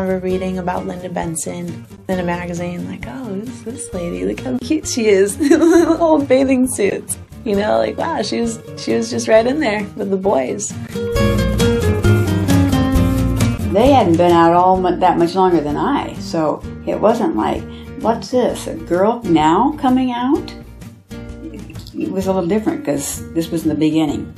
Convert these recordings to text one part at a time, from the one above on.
remember reading about Linda Benson in a magazine, like, oh, who's this lady? Look how cute she is. Old bathing suits. You know, like, wow, she was just right in there with the boys. They hadn't been out that much longer than I, so it wasn't like, what's this, a girl now coming out? It was a little different because this was in the beginning.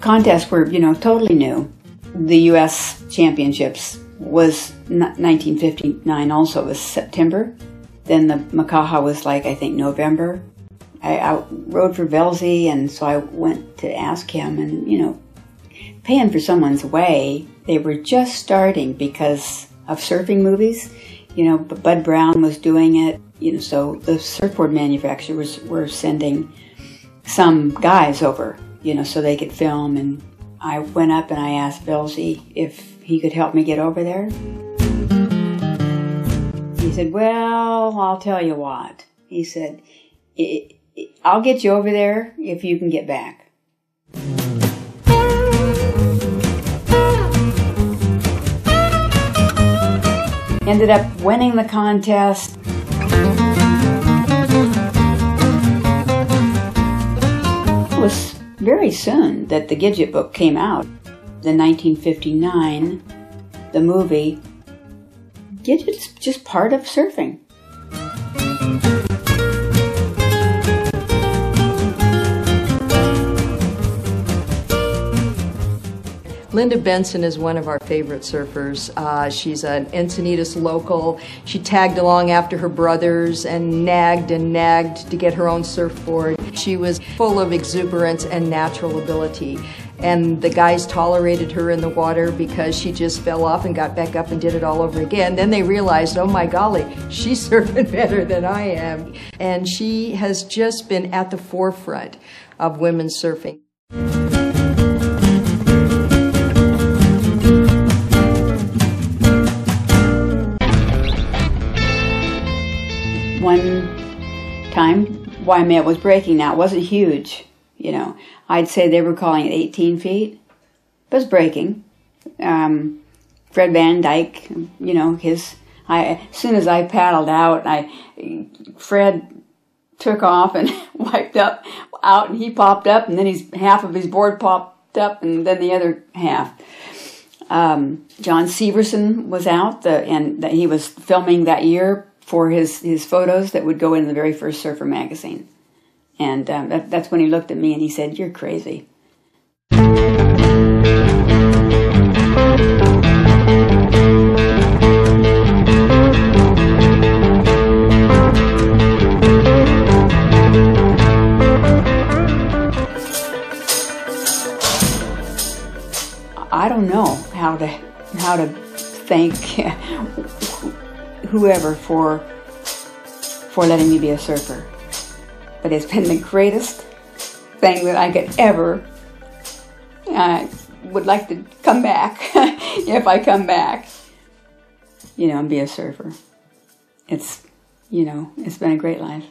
Contests were, you know, totally new. The U.S. Championships was 1959 also, it was September. Then the Makaha was like, I think, November. I rode for Velzy, and so I went to ask him, and, you know, paying for someone's way, they were just starting because of surfing movies. You know, Bud Brown was doing it, you know, so the surfboard manufacturers were sending some guys over, you know, so they could film, and I went up and I asked Velzy if he could help me get over there. He said, well, I'll tell you what. He said, I'll get you over there if you can get back. Ended up winning the contest. It was very soon that the Gidget book came out. In 1959, the movie, Gidget's just part of surfing. Linda Benson is one of our favorite surfers. She's an Encinitas local. She tagged along after her brothers and nagged to get her own surfboard. She was full of exuberance and natural ability. And the guys tolerated her in the water because she just fell off and got back up and did it all over again. Then they realized, oh my golly, she's surfing better than I am. And she has just been at the forefront of women's surfing. One time, Waimea was breaking now. It wasn't huge, you know. I'd say they were calling it 18 feet. It was breaking. Fred Van Dyke, you know, as soon as I paddled out, Fred took off and wiped out, and he popped up, and then half of his board popped up, and then the other half. John Severson was out, and he was filming that year for his photos that would go in the very first Surfer magazine. And that's when he looked at me and he said, "You're crazy." I don't know how to thank whoever for letting me be a surfer, but it's been the greatest thing that I could ever. I would like to come back if I come back, you know, and be a surfer. It's, you know, it's been a great life.